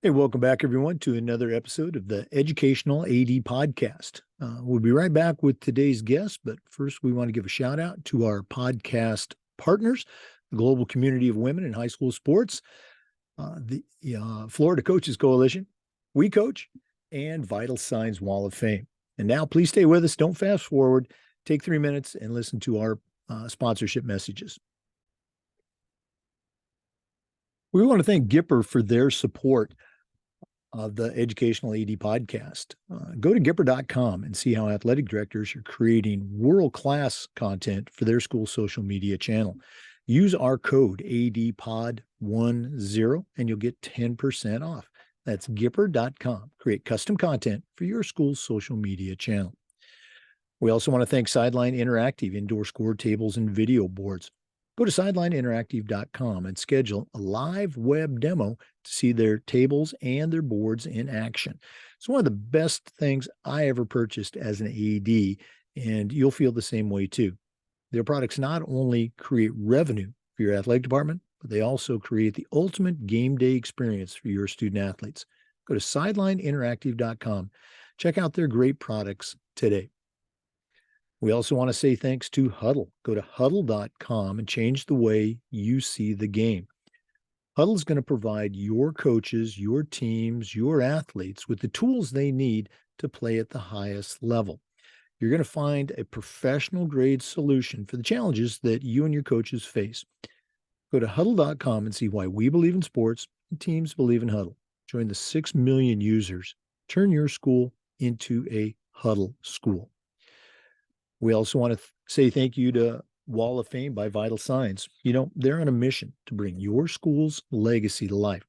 Hey, welcome back, everyone, to another episode of the Educational AD Podcast. We'll be right back with today's guest, but first, we want to give a shout out to our podcast partners, the global community of women in high school sports, the Florida Coaches Coalition, We Coach, and Vital Signs Wall of Fame. And now, please stay with us. Don't fast forward. Take 3 minutes and listen to our sponsorship messages. We want to thank Gipper for their support of the Educational AD podcast. Go to Gipper.com and see how athletic directors are creating world-class content for their school social media channel. Use our code ADPOD10 and you'll get 10% off. That's Gipper.com. Create custom content for your school's social media channel. We also want to thank Sideline Interactive indoor score tables and video boards. Go to sidelineinteractive.com and schedule a live web demo to see their tables and their boards in action. It's one of the best things I ever purchased as an AD, and you'll feel the same way too. Their products not only create revenue for your athletic department, but they also create the ultimate game day experience for your student athletes. Go to sidelineinteractive.com. Check out their great products today. We also want to say thanks to Huddle. Go to huddle.com and change the way you see the game. Huddle is going to provide your coaches, your teams, your athletes with the tools they need to play at the highest level. You're going to find a professional grade solution for the challenges that you and your coaches face. Go to huddle.com and see why we believe in sports and teams believe in Huddle. Join the 6 million users. Turn your school into a Huddle school. We also want to say thank you to Wall of Fame by Vital Signs. You know, they're on a mission to bring your school's legacy to life.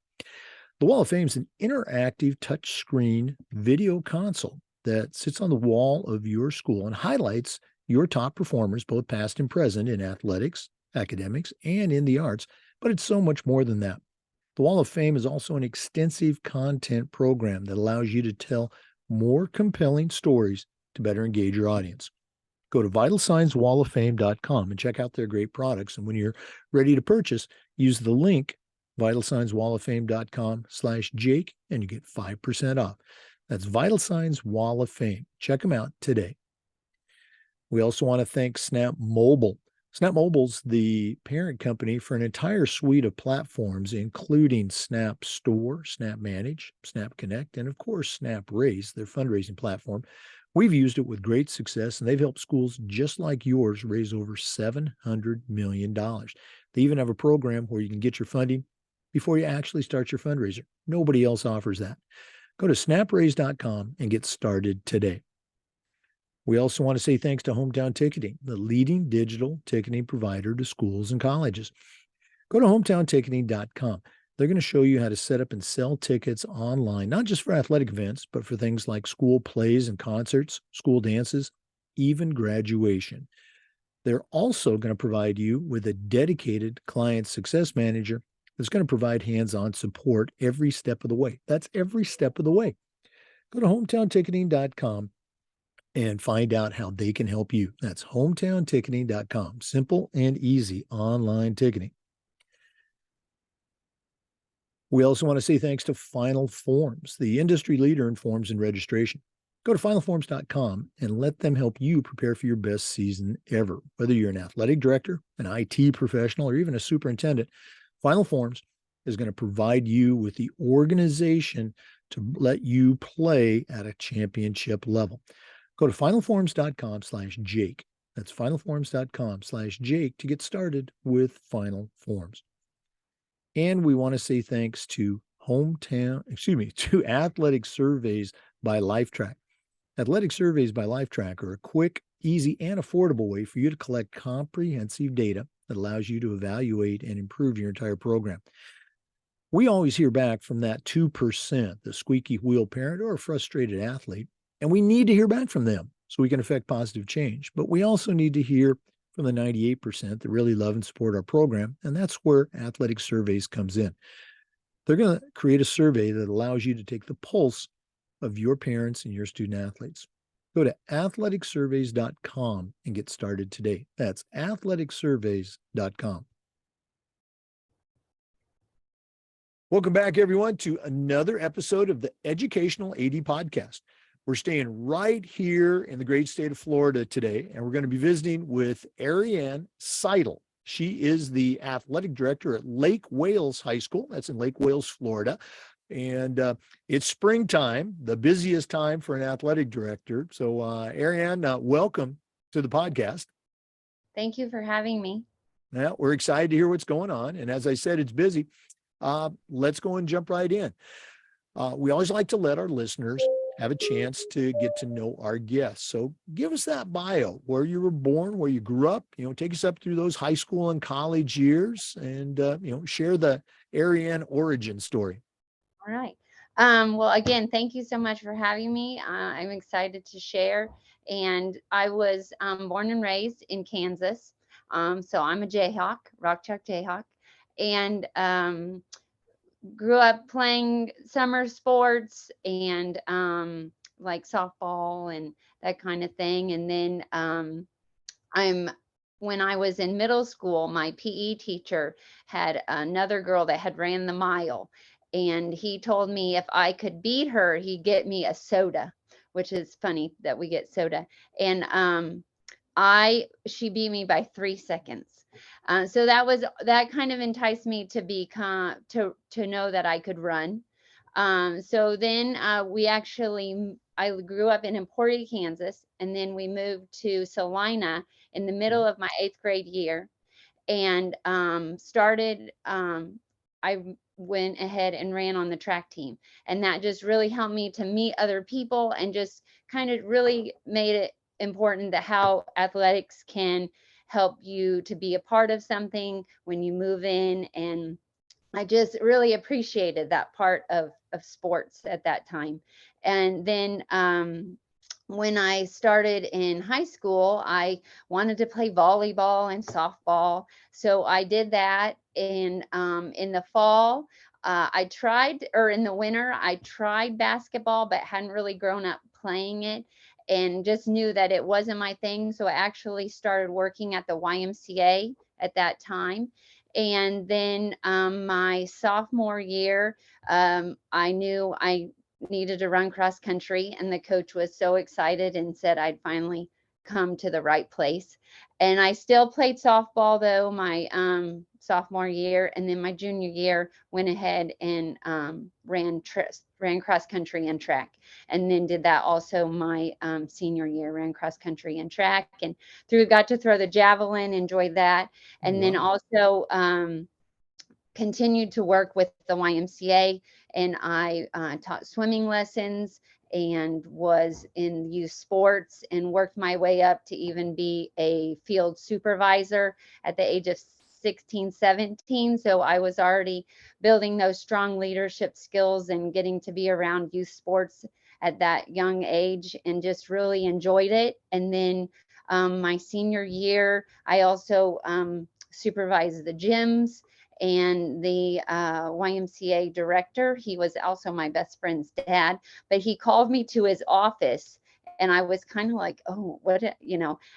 The Wall of Fame is an interactive touchscreen video console that sits on the wall of your school and highlights your top performers, both past and present, in athletics, academics, and in the arts. But it's so much more than that. The Wall of Fame is also an extensive content program that allows you to tell more compelling stories to better engage your audience. Go to vitalsignswalloffame.com and check out their great products. And when you're ready to purchase, use the link vitalsignswalloffame.com/Jake and you get 5% off. That's Vital Signs Wall of Fame. Check them out today. We also want to thank Snap Mobile. Snap Mobile's the parent company for an entire suite of platforms, including Snap Store, Snap Manage, Snap Connect, and of course, Snap Raise, their fundraising platform. We've used it with great success, and they've helped schools just like yours raise over $700 million. They even have a program where you can get your funding before you actually start your fundraiser. Nobody else offers that. Go to snapraise.com and get started today. We also want to say thanks to Hometown Ticketing, the leading digital ticketing provider to schools and colleges. Go to hometownticketing.com. They're going to show you how to set up and sell tickets online, not just for athletic events, but for things like school plays and concerts, school dances, even graduation. They're also going to provide you with a dedicated client success manager that's going to provide hands-on support every step of the way. That's every step of the way. Go to hometownticketing.com and find out how they can help you. That's hometownticketing.com. Simple and easy online ticketing. We also want to say thanks to Final Forms, the industry leader in forms and registration. Go to finalforms.com and let them help you prepare for your best season ever. Whether you're an athletic director, an IT professional, or even a superintendent, Final Forms is going to provide you with the organization to let you play at a championship level. Go to finalforms.com/Jake. That's finalforms.com/Jake to get started with Final Forms. And we want to say thanks to Athletic Surveys by LifeTrack. Athletic Surveys by LifeTrack are a quick, easy, and affordable way for you to collect comprehensive data that allows you to evaluate and improve your entire program. We always hear back from that 2%, the squeaky wheel parent or a frustrated athlete, and we need to hear back from them so we can affect positive change. But we also need to hear from the 98% that really love and support our program, and that's where Athletic Surveys comes in. They're going to create a survey that allows you to take the pulse of your parents and your student athletes. Go to athleticsurveys.com and get started today. That's athleticsurveys.com. Welcome back, everyone, to another episode of the Educational AD Podcast. We're staying right here in the great state of Florida today, and we're going to be visiting with Arianne Seidl. She is the athletic director at Lake Wales High School. That's in Lake Wales, Florida. And it's springtime, the busiest time for an athletic director. So, Arianne, welcome to the podcast. Thank you for having me. Now, we're excited to hear what's going on. And as I said, it's busy. Let's go and jump right in. We always like to let our listeners have a chance to get to know our guests. So give us that bio, where you were born, where you grew up, take us up through those high school and college years and, share the Arianne origin story. All right. Well, again, thank you so much for having me. I'm excited to share. And I was born and raised in Kansas. So I'm a Jayhawk, Rock Chalk Jayhawk, and grew up playing summer sports and like softball and that kind of thing. And then I'm when I was in middle school, my PE teacher had another girl that had ran the mile. And he told me if I could beat her, he'd get me a soda, which is funny that we get soda. And she beat me by 3 seconds. So that kind of enticed me to become to know that I could run. So then I grew up in Emporia, Kansas, and then we moved to Salina in the middle of my 8th grade year, and I went ahead and ran on the track team, and that just really helped me to meet other people and just kind of really made it important that how athletics can help you to be a part of something when you move in. And I just really appreciated that part of sports at that time. And then when I started in high school, I wanted to play volleyball and softball. So I did that. And in the fall, or in the winter, I tried basketball, but hadn't really grown up playing it and just knew that it wasn't my thing. So I actually started working at the YMCA at that time. And then my sophomore year, I knew I needed to run cross country, and the coach was so excited and said I'd finally come to the right place. And I still played softball though my sophomore year, and then my junior year went ahead and ran cross country and track, and then did that also my senior year, ran cross country and track, and got to throw the javelin, enjoyed that, and then also continued to work with the YMCA, and I taught swimming lessons and was in youth sports and worked my way up to even be a field supervisor at the age of 16, 17. So I was already building those strong leadership skills and getting to be around youth sports at that young age, and just really enjoyed it. And then my senior year, I also supervised the gyms, and the YMCA director, he was also my best friend's dad, but he called me to his office, and I was kind of like, oh,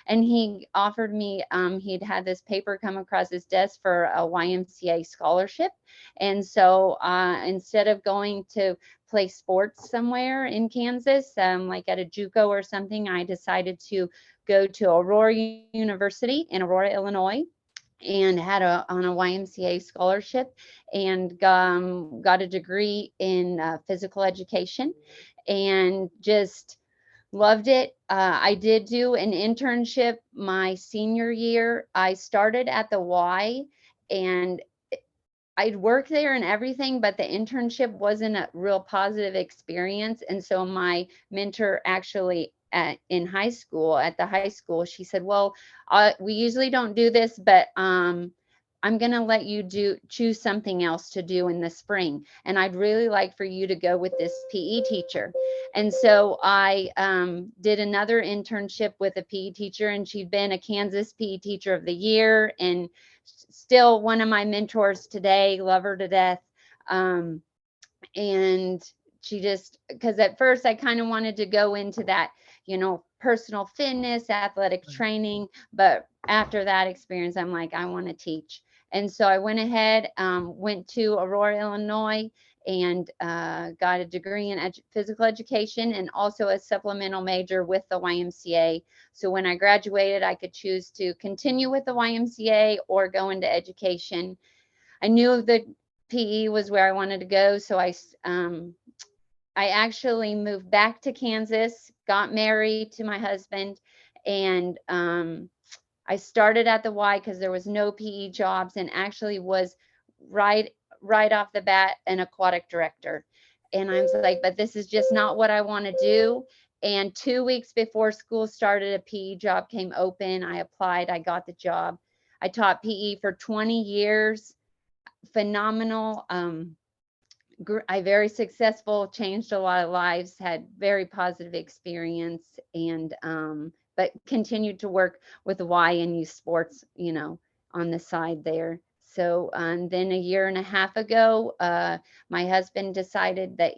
and he offered me, he'd had this paper come across his desk for a YMCA scholarship. And so instead of going to play sports somewhere in Kansas, like at a JUCO or something, I decided to go to Aurora University in Aurora, Illinois, and had on a YMCA scholarship, and got a degree in physical education, and just loved it. I did do an internship my senior year. I started at the Y, and I'd worked there and everything, but the internship wasn't a real positive experience. And so my mentor actually in high school, at the high school, she said, well, we usually don't do this, but I'm going to let you choose something else to do in the spring. And I'd really like for you to go with this PE teacher. And so I did another internship with a PE teacher, and she'd been a Kansas PE teacher of the year, and still one of my mentors today, love her to death. And she just, because at first I kind of wanted to go into that, personal fitness, athletic training. But after that experience, I'm like, I want to teach. And so I went ahead, went to Aurora, Illinois, and got a degree in physical education and also a supplemental major with the YMCA. So when I graduated, I could choose to continue with the YMCA or go into education. I knew that PE was where I wanted to go, so I actually moved back to Kansas, got married to my husband, and I started at the Y because there was no PE jobs, and actually was right right off the bat an aquatic director. And I was like, but this is just not what I want to do. And 2 weeks before school started, a PE job came open. I applied, I got the job. I taught PE for 20 years. Phenomenal. I very successful, changed a lot of lives, had very positive experience, and but continued to work with the Y and youth sports, on the side there. So then a year and a half ago, my husband decided that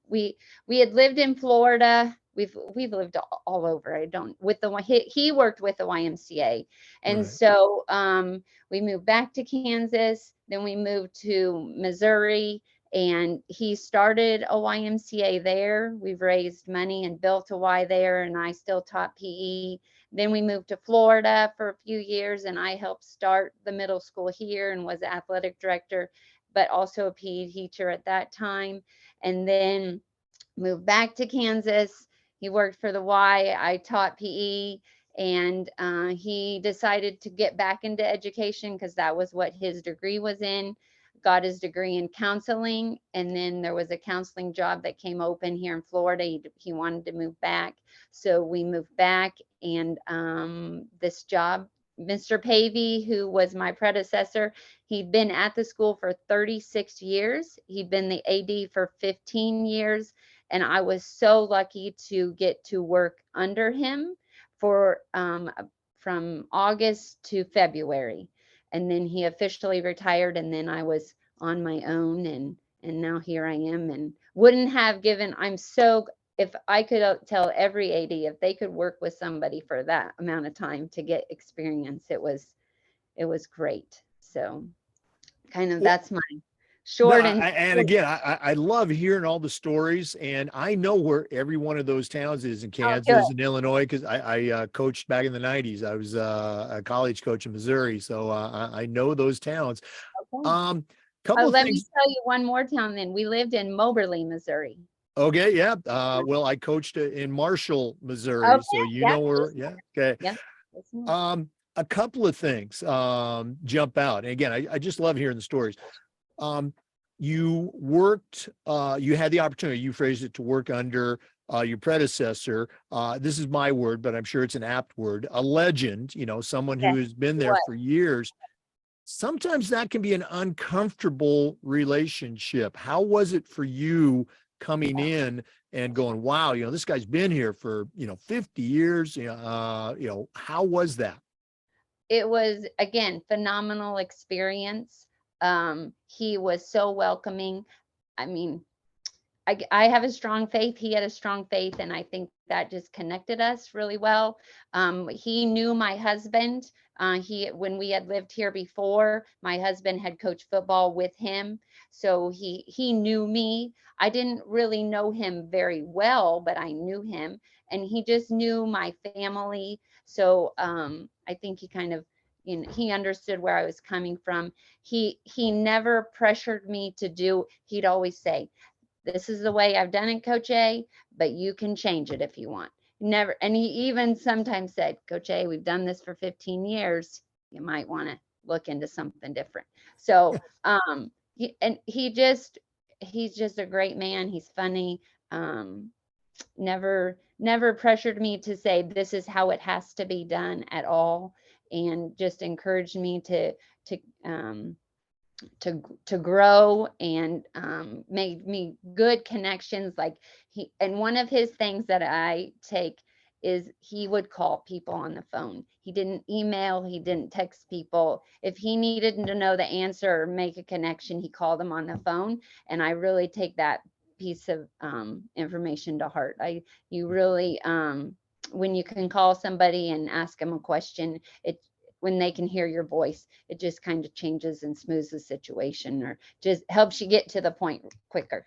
we had lived in Florida. We've lived all over. I don't with the he worked with the YMCA, and Right. so we moved back to Kansas. Then we moved to Missouri, and he started a YMCA there. We've raised money and built a Y there, and I still taught PE. Then we moved to Florida for a few years, and I helped start the middle school here and was athletic director, but also a PE teacher at that time. And then moved back to Kansas. He worked for the Y. I taught PE, and he decided to get back into education because that was what his degree was in. Got his degree in counseling, and then there was a counseling job that came open here in Florida. He wanted to move back, so we moved back. And this job, Mr. Pavey, who was my predecessor, he'd been at the school for 36 years. He'd been the AD for 15 years. And I was so lucky to get to work under him for from August to February. And then he officially retired, and then I was on my own, and now here I am. And wouldn't have given, I'm so, if I could tell every AD, if they could work with somebody for that amount of time to get experience, it was great. So kind of Well, that's my no, short and and again, I love hearing all the stories, and I know where every one of those towns is in oh, good. Kansas and Illinois because I coached back in the '90s. I was a college coach in Missouri, so I know those towns. Okay. Um, Couple of Let me things. tell you one more town then. We lived in Moberly, Missouri. Okay, yeah. Well, I coached in Marshall, Missouri, Okay, so you yep, know where. just Yeah. Okay. yep, just north. A couple of things jump out, and again, I just love hearing the stories. Um, you worked, you had the opportunity, you phrased it, to work under your predecessor. This is my word, but I'm sure it's an apt word, a legend, someone Yes, who has been there what? for years. Sometimes that can be an uncomfortable relationship. How was it for you coming in and going, wow, this guy's been here for, 50 years. How was that? It was, again, phenomenal experience. He was so welcoming. I mean, I have a strong faith. He had a strong faith, and I think that just connected us really well. He knew my husband. When we had lived here before, my husband had coached football with him, so he knew me. I didn't really know him very well, but I knew him, and he just knew my family. So I think he kind of, he understood where I was coming from. He never pressured me to do. He'd always say, this is the way I've done it, Coach A, but you can change it if you want. Never. And he even sometimes said, Coach A, we've done this for 15 years. You might want to look into something different. So, he's just a great man. He's funny. Never pressured me to say this is how it has to be done at all, and just encouraged me to um, to grow, and made me good connections. Like and one of his things that I take is he would call people on the phone. He didn't email, he didn't text people. If he needed to know the answer or make a connection, he called them on the phone. And I really take that piece of information to heart. You really, when you can call somebody and ask them a question, when they can hear your voice, it just kind of changes and smooths the situation, or just helps you get to the point quicker.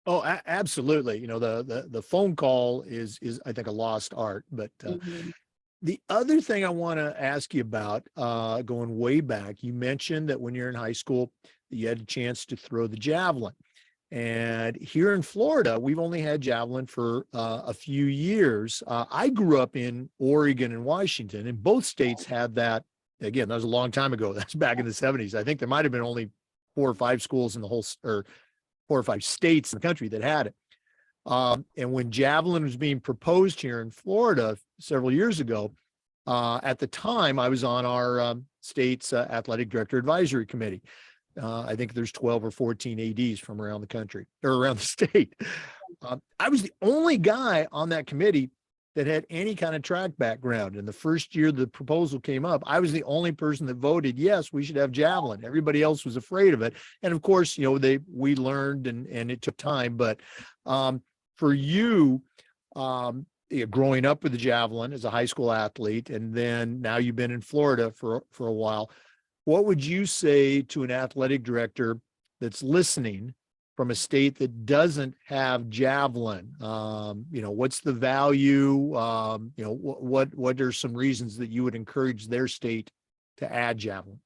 Oh, absolutely. You know, the phone call is I think a lost art. But Mhm. the other thing I want to ask you about, going way back, you mentioned that when you're in high school, you had a chance to throw the javelin. And here in Florida, we've only had javelin for a few years. I grew up in Oregon and Washington, and both states had that. Again, that was a long time ago. That's back in the 70s. I think there might have been only 4 or 5 schools in the whole, or 4 or 5 states in the country that had it. And when javelin was being proposed here in Florida several years ago, at the time I was on our state's athletic director advisory committee. I think there's 12 or 14 ADs from around the country or around the state. I was the only guy on that committee that had any kind of track background. And the first year the proposal came up, I was the only person that voted, yes, we should have javelin. Everybody else was afraid of it. And of course, you know, we learned, and it took time. But for you, growing up with the javelin as a high school athlete, and then now you've been in Florida for a while, what would you say to an athletic director that's listening from a state that doesn't have javelin? You know, what's the value? You know, what are some reasons that you would encourage their state to add javelin?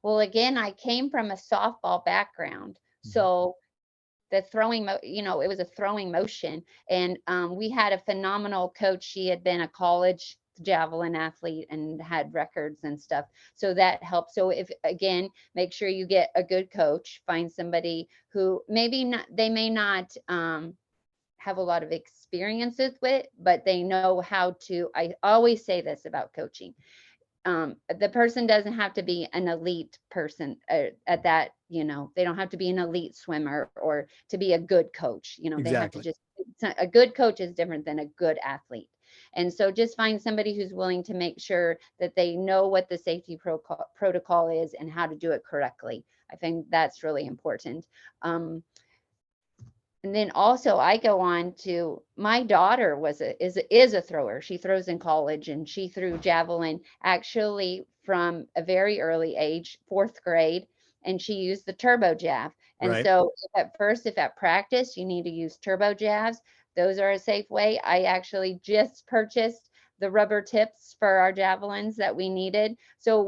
Well, again, I came from a softball background, Mhm. so the throwing, it was a throwing motion, and we had a phenomenal coach. She had been a college javelin athlete and had records and stuff, so that helps. So if, again, make sure you get a good coach. Find somebody who maybe not, they may not have a lot of experiences with, but they know how to. I always say this about coaching: the person doesn't have to be an elite person at that, they don't have to be an elite swimmer or to be a good coach. They have to Exactly. just, a good coach is different than a good athlete. And so just find somebody who's willing to make sure that they know what the safety protocol is and how to do it correctly. I think that's really important. And then also I go on to, my daughter is a thrower. She throws in college, and she threw javelin actually from a very early age, 4th grade, and she used the turbo jav. And Right. so if at practice you need to use turbo javs, those are a safe way. I actually just purchased the rubber tips for our javelins that we needed. So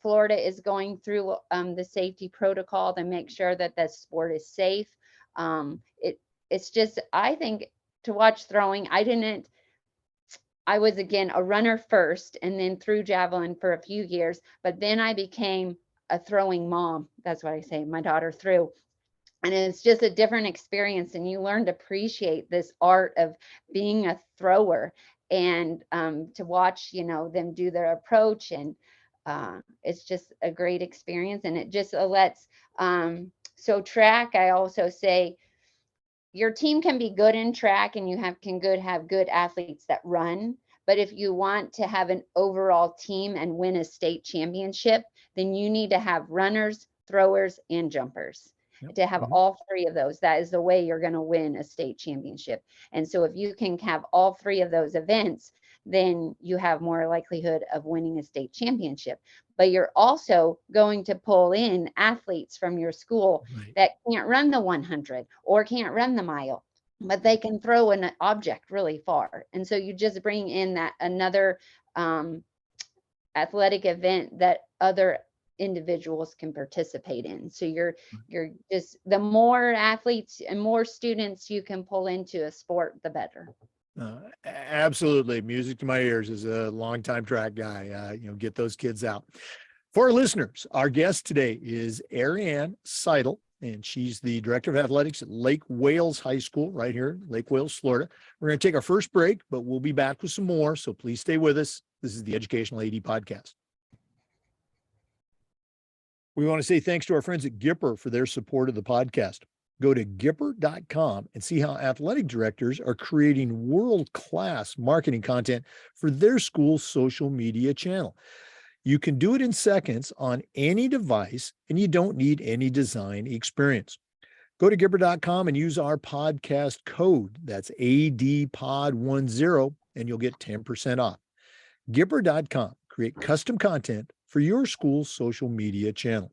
Florida is going through the safety protocol to make sure that the sport is safe. It's just, I think, to watch throwing, I was, again, a runner first and then threw javelin for a few years, but then I became a throwing mom. That's what I say. My daughter threw. And it's just a different experience, and you learn to appreciate this art of being a thrower, and to watch, them do their approach. And it's just a great experience, and it just lets, so track, I also say, your team can be good in track, and you have good athletes that run. But if you want to have an overall team and win a state championship, then you need to have runners, throwers, and jumpers. Yep. To have Mhm. all three of those, that is the way you're going to win a state championship. And so if you can have all three of those events, then you have more likelihood of winning a state championship. But you're also going to pull in athletes from your school Right. that can't run the 100 or can't run the mile, but they can throw an object really far. And so you just bring in that another um, athletic event that other individuals can participate in. So you're just, the more athletes and more students you can pull into a sport, the better. Absolutely. Music to my ears as a longtime track guy. You know, get those kids out. For our listeners, our guest today is Arianne Seidl, and she's the director of athletics at Lake Wales High School right here in Lake Wales, Florida. We're going to take our first break, but we'll be back with some more. So please stay with us. This is the Educational AD Podcast. We want to say thanks to our friends at Gipper for their support of the podcast. Go to Gipper.com and see how athletic directors are creating world-class marketing content for their school's social media channel. You can do it in seconds on any device, and you don't need any design experience. Go to Gipper.com and use our podcast code. That's ADPOD10, and you'll get 10% off. Gipper.com create custom content for your school's social media channel.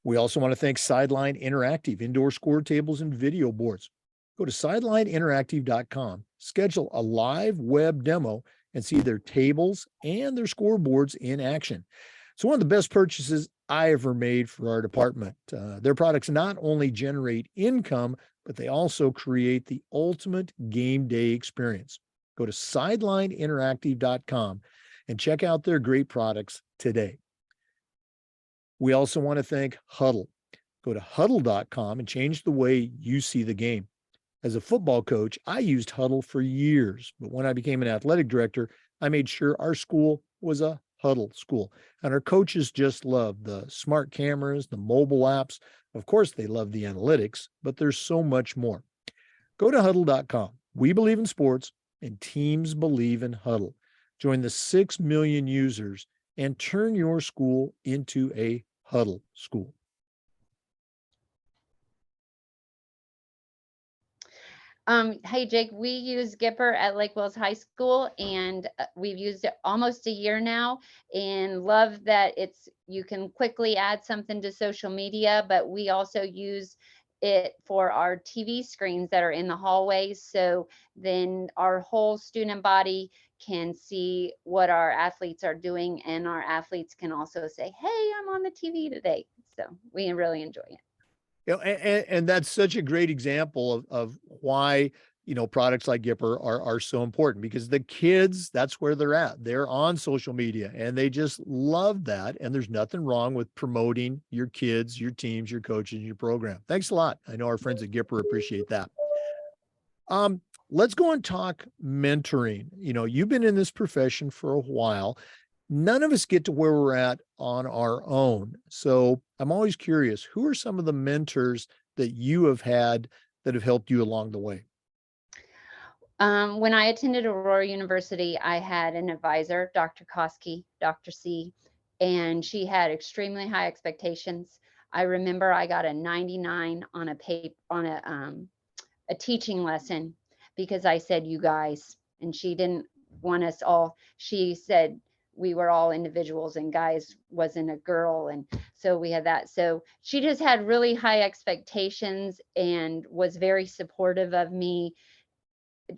We also want to thank Sideline Interactive indoor score tables and video boards. Go to sidelineinteractive.com, schedule a live web demo, and see their tables and their scoreboards in action. It's one of the best purchases I ever made for our department. Their products not only generate income, but they also create the ultimate game day experience. Go to sidelineinteractive.com and check out their great products today. We also want to thank Huddle. Go to huddle.com and change the way you see the game. As a football coach, I used Huddle for years, but when I became an athletic director, I made sure our school was a Huddle school. And our coaches just love the smart cameras, the mobile apps. Of course, they love the analytics, but there's so much more. Go to huddle.com. We believe in sports, and teams believe in Huddle. Join the 6 million users and turn your school into a Huddle school. Hey Jake, we use Gipper at Lake Wells High School, and we've used it almost a year now, and love that you can quickly add something to social media, but we also use it for our TV screens that are in the hallways. So then our whole student body can see what our athletes are doing, and our athletes can also say, hey, I'm on the TV today. So we really enjoy it. And that's such a great example of why, products like Gipper are so important, because the kids, that's where they're at. They're on social media and they just love that. And there's nothing wrong with promoting your kids, your teams, your coaches, your program. Thanks a lot. I know our friends at Gipper appreciate that. Let's go and talk mentoring. You've been in this profession for a while. None of us get to where we're at on our own. So I'm always curious, who are some of the mentors that you have had that have helped you along the way? When I attended Aurora University, I had an advisor, Dr. Koski, Dr. C, and she had extremely high expectations. I remember I got a 99 on a teaching lesson because I said, you guys, and she didn't want us all. She said we were all individuals and guys wasn't a girl. And so we had that. So she just had really high expectations and was very supportive of me.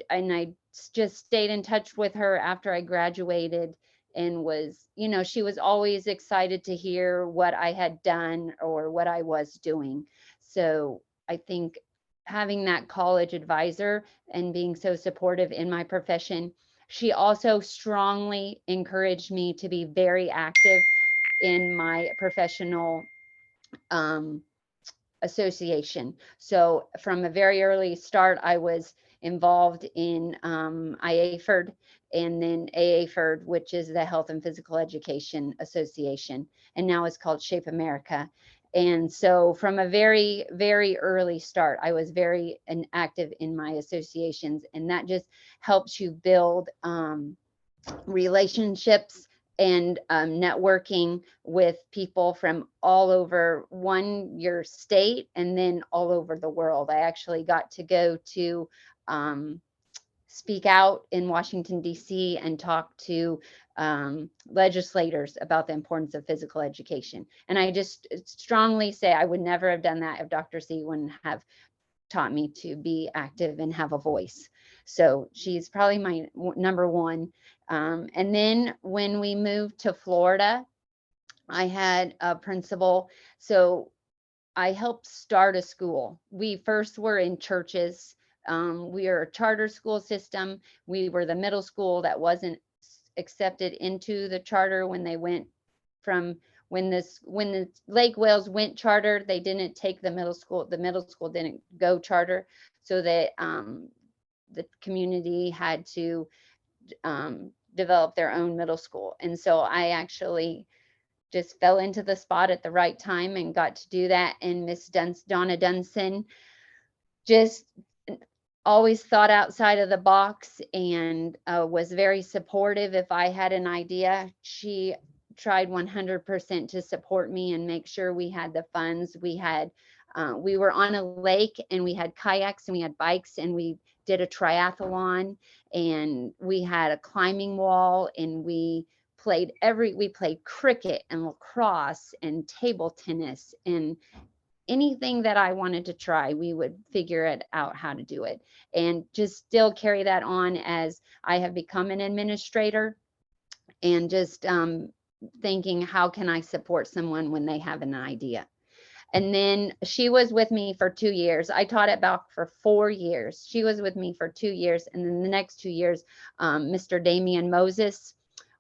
And I just stayed in touch with her after I graduated, and she was always excited to hear what I had done or what I was doing. So I think having that college advisor and being so supportive in my profession, she also strongly encouraged me to be very active in my professional association. So from a very early start, I was involved in IAFERD, and then AAFERD, which is the Health and Physical Education Association, and now it's called Shape America. And so from a very, very early start, I was very active in my associations, and that just helps you build relationships and networking with people from all over your state and then all over the world. I actually got to go to speak out in Washington, D.C. and talk to legislators about the importance of physical education. And I just strongly say I would never have done that if Dr. C wouldn't have taught me to be active and have a voice. So she's probably my number one. And then when we moved to Florida, I had a principal. So I helped start a school. We first were in churches. We are a charter school system. We were the middle school that wasn't accepted into the charter when they went from when the Lake Wales went charter, they didn't take the middle school. The middle school didn't go charter, so that the community had to develop their own middle school. And so I actually just fell into the spot at the right time and got to do that. And Miss Donna Dunson just always thought outside of the box and was very supportive. If I had an idea, she tried 100% to support me and make sure we had the funds. We were on a lake and we had kayaks and we had bikes and we did a triathlon and we had a climbing wall and we we played cricket and lacrosse and table tennis, and anything that I wanted to try, we would figure it out how to do it, and just still carry that on as I have become an administrator, and just thinking, how can I support someone when they have an idea? And then she was with me for 2 years. I taught at Balk for 4 years. She was with me for 2 years. And then the next 2 years, Mr. Damian Moses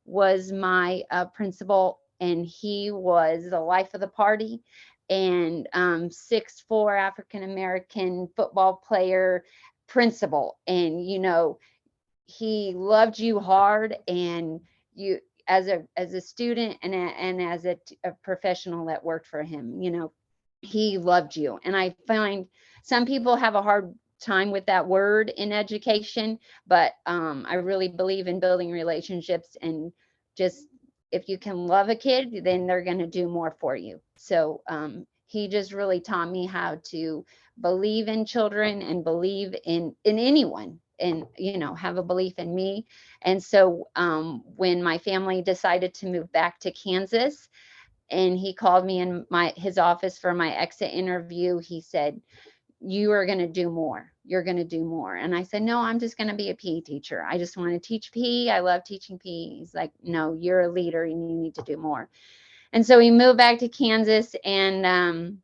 was my principal, and he was the life of the party. And 6'4" African American football player principal. And, he loved you hard, and you, as a student and as a professional that worked for him, he loved you. And I find some people have a hard time with that word in education, but I really believe in building relationships, and just, if you can love a kid, then they're going to do more for you. So he just really taught me how to believe in children and believe in anyone, and have a belief in me. And so when my family decided to move back to Kansas, and he called me in his office for my exit interview, he said, "You are going to do more. You're going to do more." And I said, "No, I'm just going to be a PE teacher. I just want to teach PE. I love teaching PE." He's like, "No, you're a leader and you need to do more." And so we moved back to Kansas, and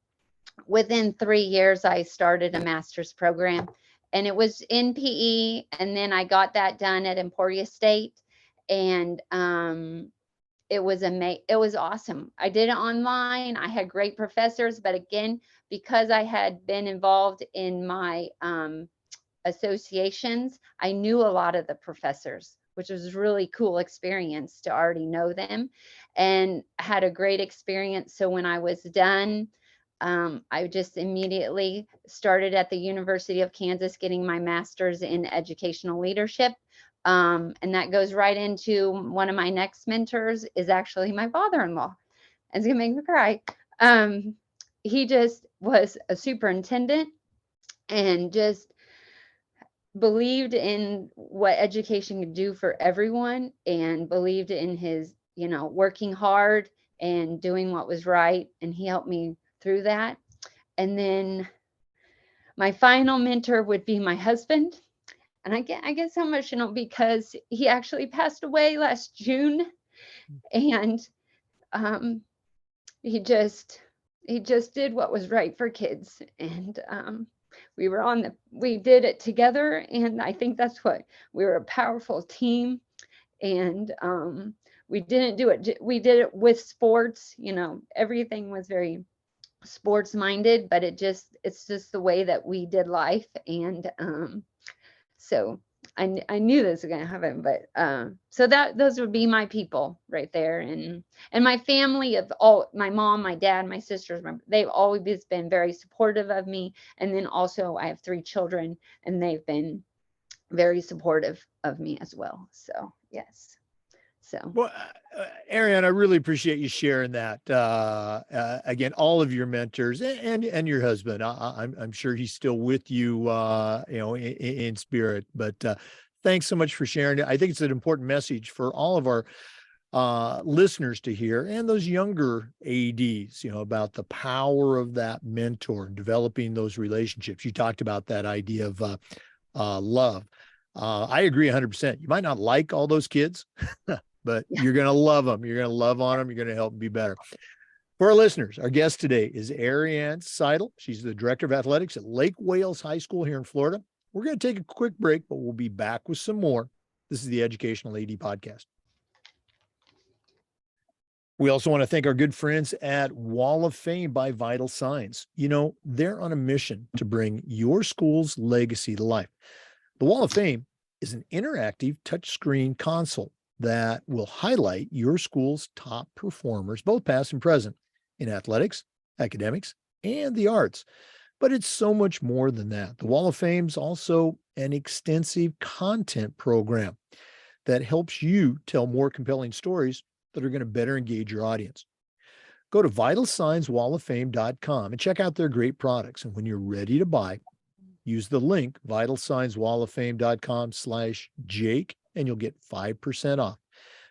within 3 years, I started a master's program, and it was in PE. And then I got that done at Emporia State, and it was awesome. I did it online. I had great professors, but again, because I had been involved in my associations, I knew a lot of the professors, which was a really cool experience to already know them, and had a great experience. So when I was done, I just immediately started at the University of Kansas getting my master's in educational leadership. And that goes right into one of my next mentors is actually my father-in-law. It's gonna make me cry. He just was a superintendent and just believed in what education could do for everyone, and believed in his, working hard and doing what was right. And he helped me through that. And then my final mentor would be my husband. And I get so emotional because he actually passed away last June, and he just did what was right for kids. And we did it together, and I think that's what we were, a powerful team. And we did it with sports. Everything was very sports minded, but it's just the way that we did life. And so I knew this was going to happen, but so those would be my people right there. And my family, of all, my mom, my dad, my sisters, they've always been very supportive of me. And then also I have 3 children, and they've been very supportive of me as well. So yes. So well, Arianne, I really appreciate you sharing that. Again, all of your mentors and your husband. I'm sure he's still with you, in spirit. But thanks so much for sharing it. I think it's an important message for all of our listeners to hear, and those younger ADs, about the power of that mentor and developing those relationships. You talked about that idea of love. I agree 100%. You might not like all those kids, but you're going to love them. You're going to love on them. You're going to help them be better. For our listeners, our guest today is Arianne Seidl. She's the Director of Athletics at Lake Wales High School here in Florida. We're going to take a quick break, but we'll be back with some more. This is the Educational AD Podcast. We also want to thank our good friends at Wall of Fame by Vital Signs. They're on a mission to bring your school's legacy to life. The Wall of Fame is an interactive touchscreen console that will highlight your school's top performers, both past and present, in athletics, academics, and the arts. But it's so much more than that. The Wall of Fame is also an extensive content program that helps you tell more compelling stories that are going to better engage your audience. Go to vitalsignswalloffame.com and check out their great products. And when you're ready to buy, use the link vitalsignswalloffame.com/Jake, and you'll get 5% off.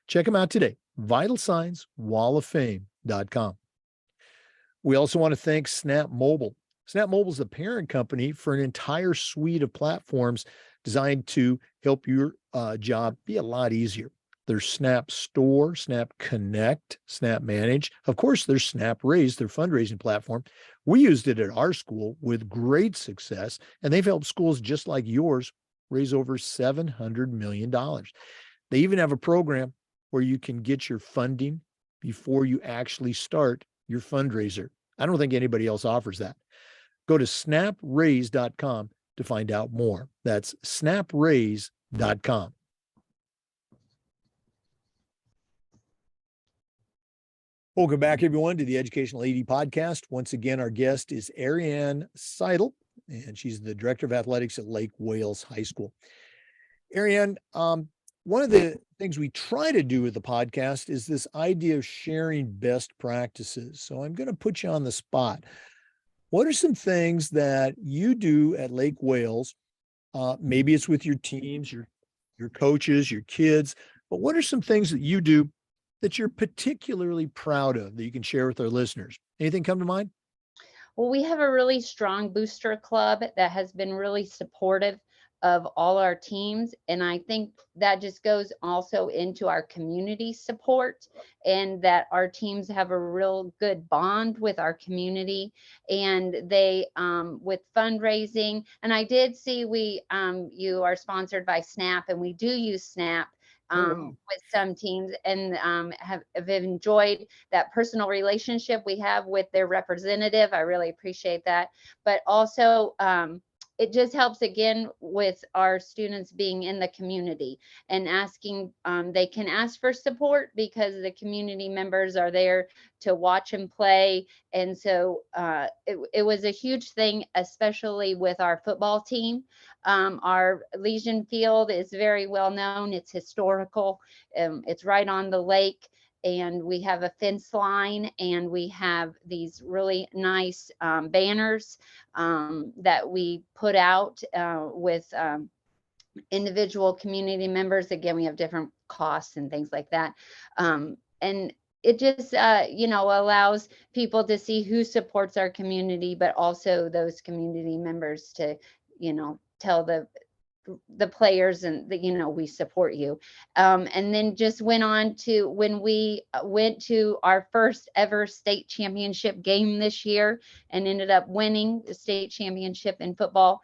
Check them out today vitalsignswalloffame.com. We also want to thank Snap Mobile. Snap Mobile is the parent company for an entire suite of platforms designed to help your job be a lot easier. There's Snap Store, Snap Connect, Snap Manage. Of course, there's Snap Raise, their fundraising platform. We used it at our school with great success, and they've helped schools just like yours raise over $700 million. They even have a program where you can get your funding before you actually start your fundraiser. I don't think anybody else offers that. Go to snapraise.com to find out more. That's snapraise.com. Welcome back, everyone, to the Educational AD Podcast. Once again, our guest is Arianne Seidl, and she's the Director of Athletics at Lake Wales High School. Arianne, one of the things we try to do with the podcast is this idea of sharing best practices. So I'm going to put you on the spot. What are some things that you do at Lake Wales? Maybe it's with your teams, your coaches, your kids, but what are some things that you do that you're particularly proud of that you can share with our listeners? Anything come to mind? Well, we have a really strong booster club that has been really supportive of all our teams. And I think that just goes also into our community support, and that our teams have a real good bond with our community. And they, with fundraising, and I did see you are sponsored by Snap, and we do use Snap with some teams, and have enjoyed that personal relationship we have with their representative. I really appreciate that. But also, it just helps again with our students being in the community and asking, they can ask for support because the community members are there to watch and play. And so it was a huge thing, especially with our football team. Our Legion Field is very well known. It's historical. It's right on the lake, and we have a fence line, and we have these really nice banners that we put out with individual community members. Again, we have different costs and things like that. And it just, allows people to see who supports our community, but also those community members to, tell the players and we support you. And then just went on to when we went to our first ever state championship game this year and ended up winning the state championship in football.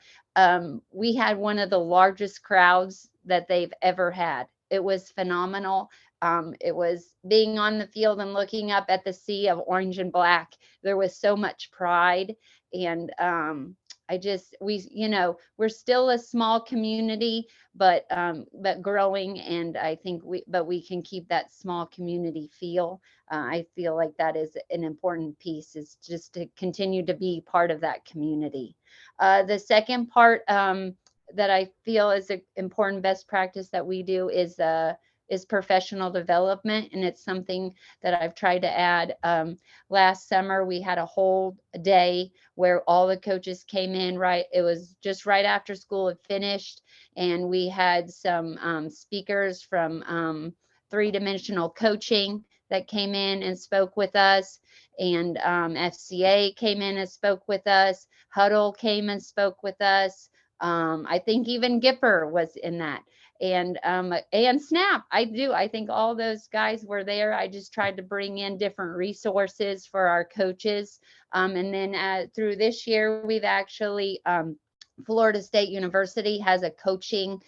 We had one of the largest crowds that they've ever had. It was phenomenal. It was being on the field and looking up at the sea of orange and black. There was so much pride. And we're still a small community, but growing. And I think we can keep that small community feel. I feel like that is an important piece, is just to continue to be part of that community. The second part that I feel is an important best practice that we do is professional development. And it's something that I've tried to add. Last summer, we had a whole day where all the coaches came in, right? It was just right after school had finished. And we had some speakers from 3-dimensional coaching that came in and spoke with us. And FCA came in and spoke with us. Huddle came and spoke with us. I think even Gipper was in that. And Snap, I think all those guys were there. I just tried to bring in different resources for our coaches. And then through this year, we've actually, Florida State University has a coaching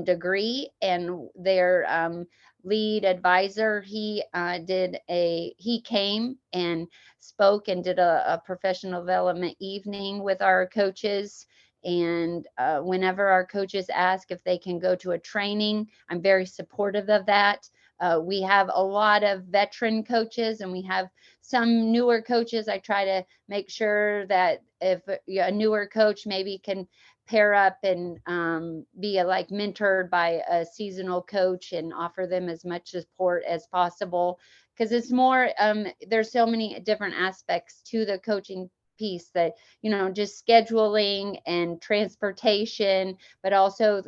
degree, and their lead advisor, he came and spoke and did a professional development evening with our coaches. And whenever our coaches ask if they can go to a training, I'm very supportive of that. We have a lot of veteran coaches, and we have some newer coaches. I try to make sure that if a newer coach maybe can pair up and be mentored by a seasonal coach and offer them as much support as possible. Because it's more, there's so many different aspects to the coaching piece, that just scheduling and transportation, but also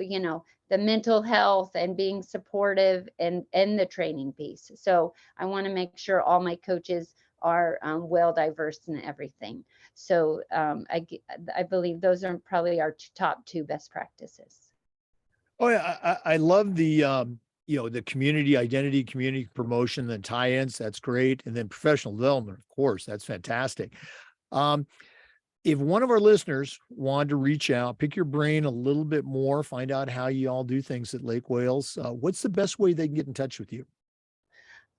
the mental health and being supportive and the training piece. So I want to make sure all my coaches are well diverse in everything. So I believe those are probably our top two best practices. Oh yeah, I love the the community identity, community promotion, the tie-ins. That's great, and then professional development, of course, that's fantastic. Um, if one of our listeners wanted to reach out, pick your brain a little bit more, find out how you all do things at Lake Wales, what's the best way they can get in touch with you?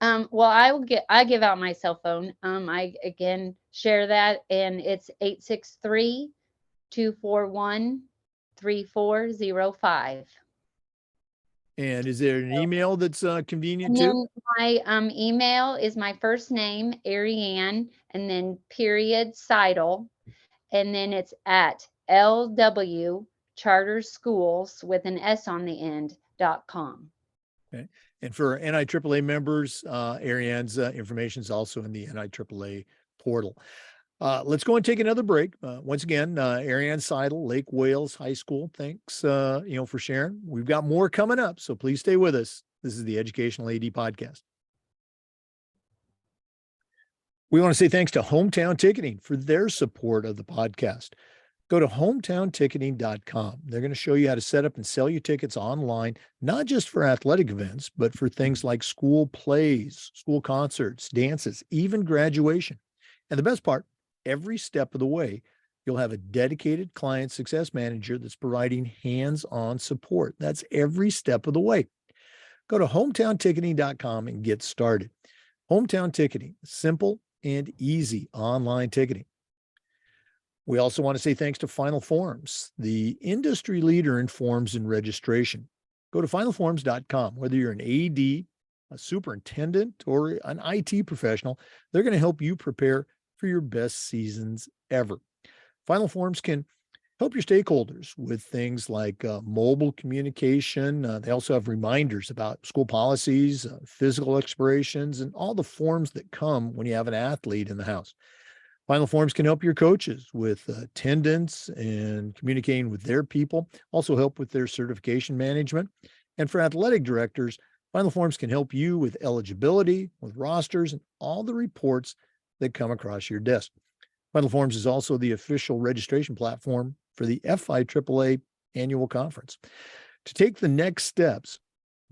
Well, I give out my cell phone. I again share that, and it's 863-241-3405. And is there an email that's convenient And too? then my email is my first name, Arianne, and then period Seidl, and then it's at LW Charter Schools with an S on the end.com. Okay. And for NIAAA members, Arianne's information is also in the NIAAA portal. Let's go and take another break. Once again, Arianne Seidl, Lake Wales High School. Thanks, for sharing. We've got more coming up, so please stay with us. This is the Educational AD Podcast. We want to say thanks to Hometown Ticketing for their support of the podcast. Go to hometownticketing.com. They're going to show you how to set up and sell your tickets online, not just for athletic events, but for things like school plays, school concerts, dances, even graduation. And the best part, every step of the way, you'll have a dedicated client success manager that's providing hands-on support. That's every step of the way. Go to hometownticketing.com and get started. Hometown Ticketing, simple and easy online ticketing. We also want to say thanks to Final Forms, the industry leader in forms and registration. Go to finalforms.com. Whether you're an AD, a superintendent, or an IT professional, they're going to help you prepare for your best seasons ever. Final Forms can help your stakeholders with things like mobile communication. They also have reminders about school policies, physical expirations, and all the forms that come when you have an athlete in the house. Final Forms can help your coaches with attendance and communicating with their people, also help with their certification management. And for athletic directors, Final Forms can help you with eligibility, with rosters, and all the reports that come across your desk. Final Forms is also the official registration platform for the FIAAA annual conference. To take the next steps,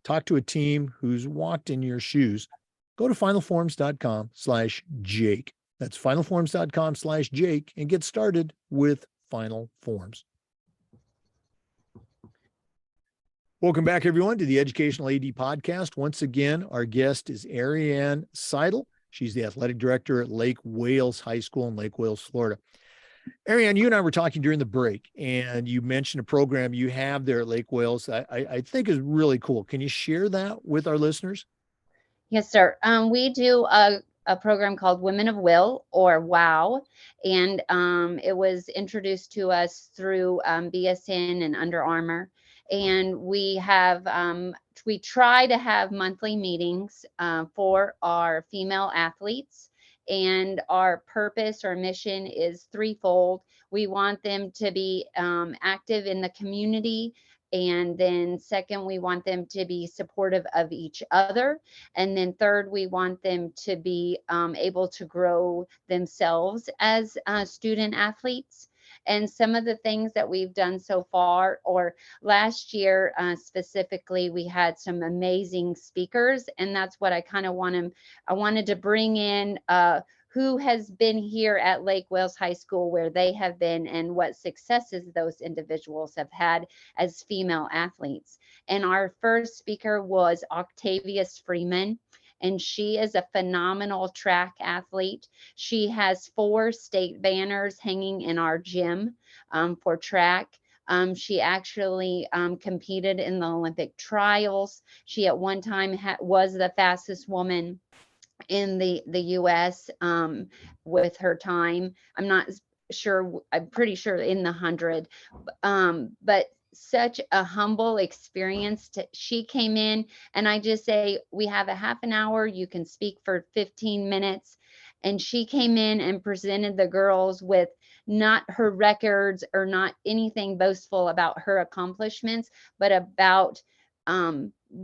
talk to a team who's walked in your shoes, go to finalforms.com/Jake. That's finalforms.com/Jake and get started with Final Forms. Welcome back, everyone, to the Educational AD Podcast. Once again, our guest is Arianne Seidl. She's the athletic director at Lake Wales High School in Lake Wales, Florida. Arianne, you and I were talking during the break, and you mentioned a program you have there at Lake Wales I think is really cool. Can you share that with our listeners? Yes, sir. We do a program called Women of Will, or WOW, and it was introduced to us through BSN and Under Armour. And we try to have monthly meetings for our female athletes. And our purpose or mission is threefold. We want them to be active in the community. And then second, we want them to be supportive of each other. And then third, we want them to be able to grow themselves as student athletes. And some of the things that we've done so far, or last year specifically, we had some amazing speakers. And that's what I kind of I wanted to bring in who has been here at Lake Wales High School, where they have been, and what successes those individuals have had as female athletes. And our first speaker was Octavius Freeman, and she is a phenomenal track athlete. She has 4 state banners hanging in our gym for track. She actually competed in the Olympic trials. She at one time was the fastest woman in the US with her time. I'm not sure, I'm pretty sure in the 100, but such a humble experience. She came in, and I just say, we have a half an hour, you can speak for 15 minutes. And she came in and presented the girls with not her records or not anything boastful about her accomplishments, but about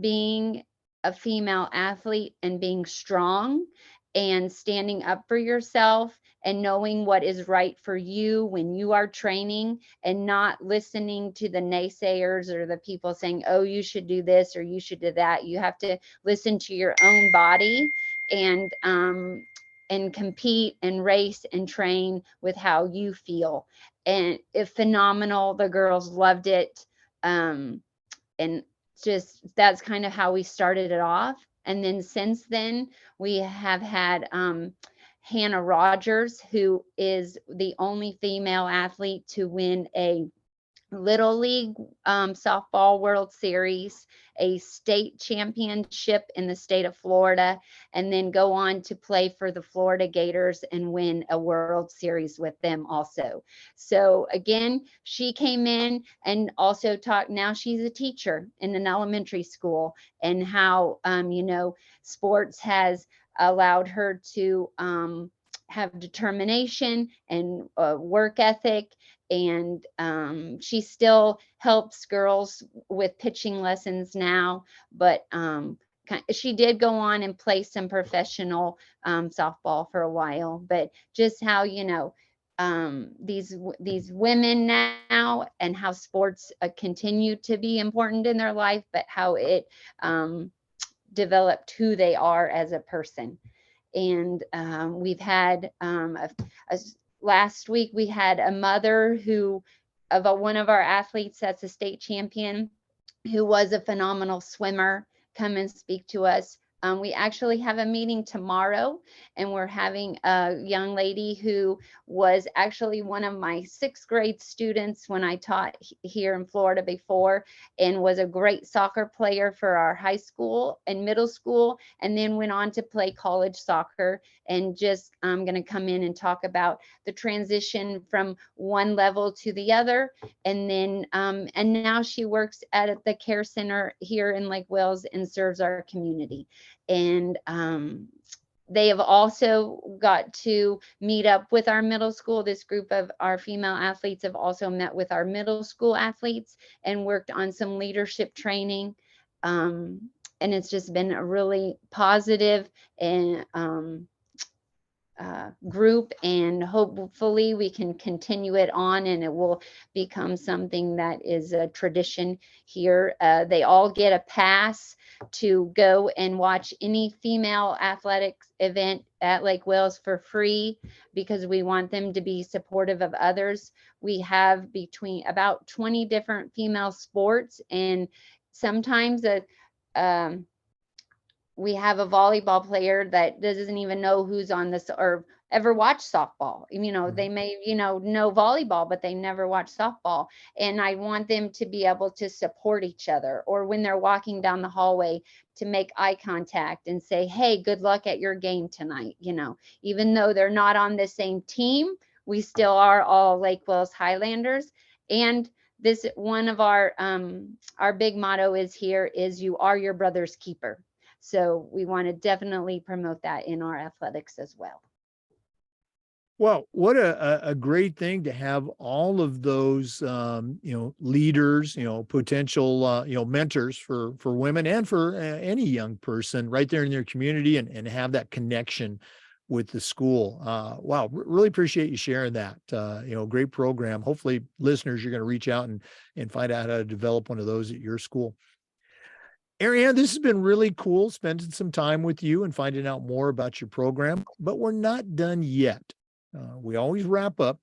being a female athlete and being strong and standing up for yourself and knowing what is right for you when you are training, and not listening to the naysayers or the people saying, oh, you should do this or you should do that. You have to listen to your own body and compete and race and train with how you feel. And it's phenomenal. The girls loved it. And just that's kind of how we started it off. And then since then, we have had Hannah Rogers, who is the only female athlete to win a Little League Softball World Series, a state championship in the state of Florida, and then go on to play for the Florida Gators and win a World Series with them also. So again, she came in and also taught, now she's a teacher in an elementary school, and how, sports has allowed her to have determination and work ethic. And she still helps girls with pitching lessons now, but she did go on and play some professional softball for a while. But just how, these women now, and how sports continue to be important in their life, but how it developed who they are as a person. And we've had last week we had a mother of one of our athletes that's a state champion, who was a phenomenal swimmer, come and speak to us. We actually have a meeting tomorrow, and we're having a young lady who was actually one of my 6th grade students when I taught here in Florida before, and was a great soccer player for our high school and middle school, and then went on to play college soccer. And just I'm going to come in and talk about the transition from one level to the other. And then and now she works at the care center here in Lake Wales and serves our community. And they have also got to meet up with our middle school. This group of our female athletes have also met with our middle school athletes and worked on some leadership training. And it's just been a really positive and group, and hopefully we can continue it on, and it will become something that is a tradition here. They all get a pass to go and watch any female athletics event at Lake Wales for free, because we want them to be supportive of others. We have between about 20 different female sports, and sometimes we have a volleyball player that doesn't even know who's on this or ever watch softball. They may, know volleyball, but they never watch softball. And I want them to be able to support each other, or when they're walking down the hallway, to make eye contact and say, hey, good luck at your game tonight. Even though they're not on the same team, we still are all Lake Wales Highlanders. And this one of our big motto is you are your brother's keeper. So we want to definitely promote that in our athletics as well. Well, what a great thing to have all of those, leaders, potential, mentors for women and for any young person right there in their community, and have that connection with the school. Wow. Really appreciate you sharing that. Great program. Hopefully listeners, you're going to reach out and find out how to develop one of those at your school. Arianne, this has been really cool spending some time with you and finding out more about your program, but we're not done yet. We always wrap up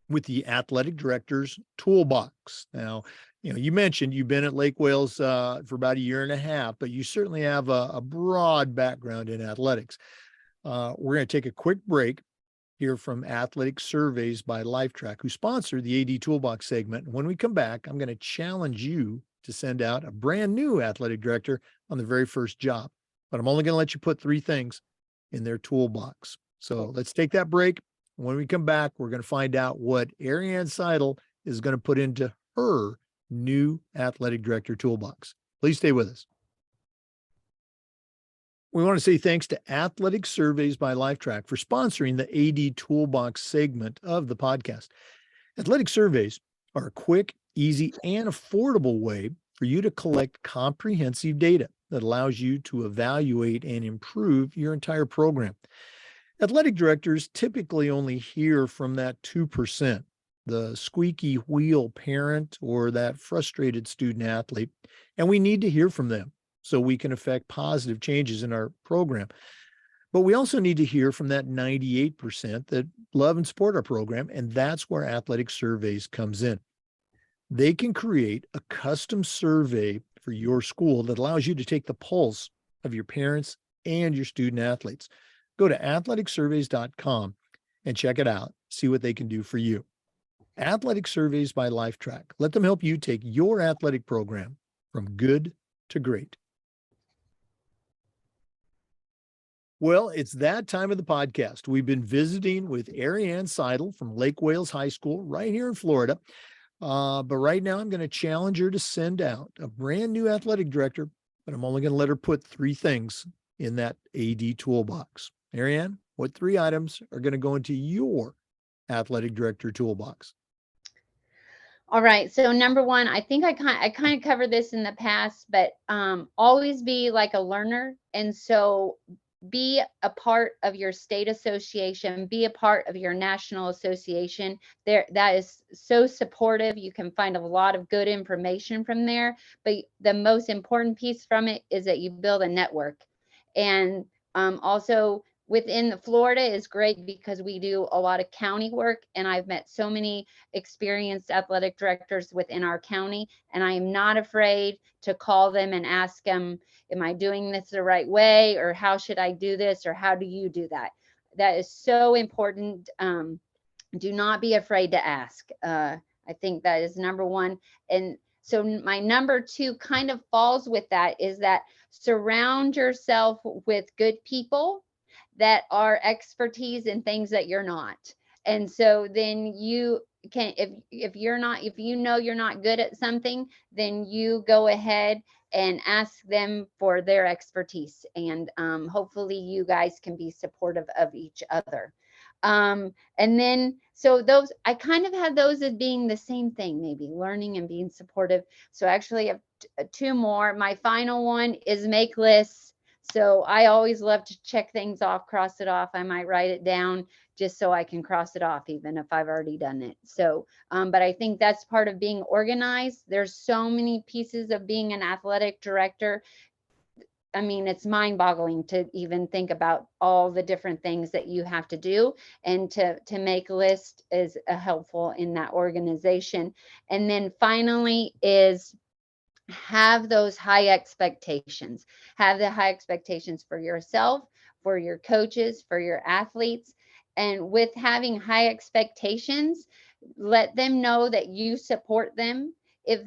with the athletic director's toolbox. Now, you mentioned you've been at Lake Wales for about 1.5 years, but you certainly have a broad background in athletics. We're going to take a quick break, hear from Athletic Surveys by LifeTrack, who sponsor the AD Toolbox segment. And when we come back, I'm going to challenge you to send out a brand new athletic director on the very first job. But I'm only going to let you put 3 things in their toolbox. So let's take that break. When we come back, we're going to find out what Arianne Seidl is going to put into her new athletic director toolbox. Please stay with us. We want to say thanks to Athletic Surveys by Lifetrack for sponsoring the AD Toolbox segment of the podcast. Athletic surveys are a quick, easy, and affordable way for you to collect comprehensive data that allows you to evaluate and improve your entire program. Athletic directors typically only hear from that 2%, the squeaky wheel parent or that frustrated student athlete, and we need to hear from them so we can affect positive changes in our program. But we also need to hear from that 98% that love and support our program, and that's where Athletic Surveys comes in. They can create a custom survey for your school that allows you to take the pulse of your parents and your student athletes. Go to athleticsurveys.com and check it out. See what they can do for you. Athletic Surveys by Lifetrack. Let them help you take your athletic program from good to great. Well, it's that time of the podcast. We've been visiting with Arianne Seidl from Lake Wales High School right here in Florida. But right now I'm going to challenge her to send out a brand new athletic director, but I'm only going to let her put 3 things in that AD toolbox. Arianne, what 3 items are going to go into your athletic director toolbox? All right. So number one, I think I kind of covered this in the past, but always be like a learner. And so be a part of your state association, be a part of your national association. There, that is so supportive. You can find a lot of good information from there. But the most important piece from it is that you build a network. And also within Florida is great because we do a lot of county work, and I've met so many experienced athletic directors within our county, and I am not afraid to call them and ask them, am I doing this the right way, or how should I do this, or how do you do that? That is so important. Do not be afraid to ask. I think that is number one. And so my number 2 kind of falls with that, is that surround yourself with good people that are expertise in things that you're not. And so then you can, if you're not, if you know you're not good at something, then you go ahead and ask them for their expertise. And hopefully you guys can be supportive of each other. And then, so those, I kind of had those as being the same thing, maybe learning and being supportive. So actually I have 2 more. My final one is make lists. So I always love to check things off, cross it off. I might write it down just so I can cross it off, even if I've already done it. So, but I think that's part of being organized. There's so many pieces of being an athletic director. I mean, it's mind boggling to even think about all the different things that you have to do, and to make a list is helpful in that organization. And then finally is have those high expectations. Have the high expectations for yourself, for your coaches, for your athletes. And with having high expectations, let them know that you support them. If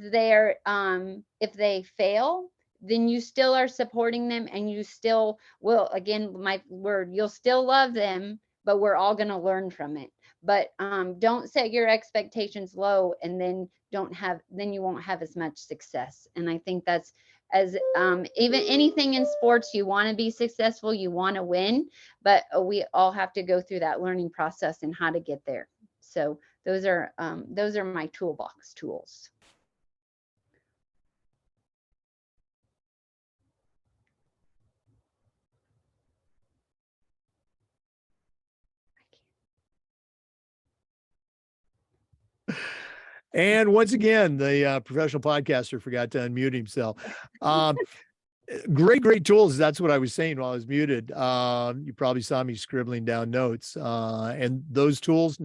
they fail, then you still are supporting them, and you still will, again, my word, you'll still love them, but we're all going to learn from it. But don't set your expectations low, and then then you won't have as much success. And I think that's, as even anything in sports, you want to be successful, you want to win, but we all have to go through that learning process and how to get there. So those are my toolbox tools. And once again, the professional podcaster forgot to unmute himself. Great tools. That's what I was saying while I was muted. You probably saw me scribbling down notes. And those tools,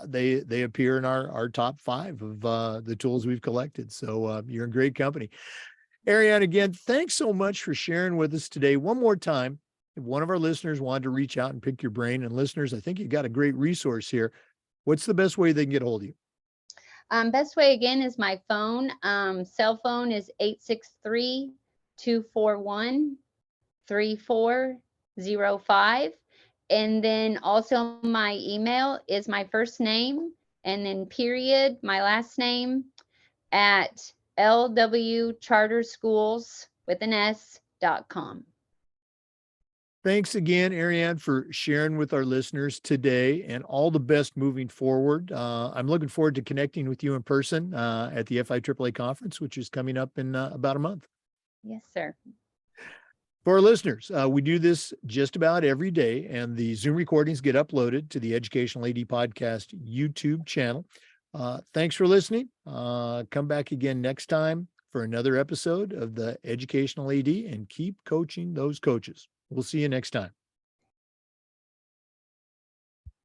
they appear in our top 5 of the tools we've collected. So you're in great company. Arianne, again, thanks so much for sharing with us today. One more time, if one of our listeners wanted to reach out and pick your brain, and listeners, I think you got a great resource here. What's the best way they can get a hold of you? Best way again is my phone. Cell phone is 863-241-3405. And then also my email is my first name and then period, my last name, at lwcharterschools with an s.com. Thanks again, Arianne, for sharing with our listeners today, and all the best moving forward. I'm looking forward to connecting with you in person at the FIAAA conference, which is coming up in about a month. Yes, sir. For our listeners, we do this just about every day, and the Zoom recordings get uploaded to the Educational AD Podcast YouTube channel. Thanks for listening. Come back again next time for another episode of the Educational AD, and keep coaching those coaches. We'll see you next time.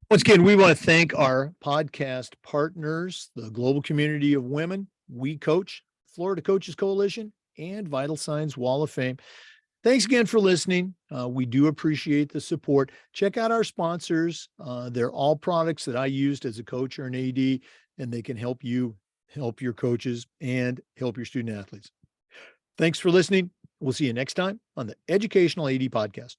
Once again, we want to thank our podcast partners, the Global Community of Women, We Coach, Florida Coaches Coalition, and Vital Signs Wall of Fame. Thanks again for listening. We do appreciate the support. Check out our sponsors. They're all products that I used as a coach or an AD, and they can help you help your coaches and help your student athletes. Thanks for listening. We'll see you next time on the Educational AD Podcast.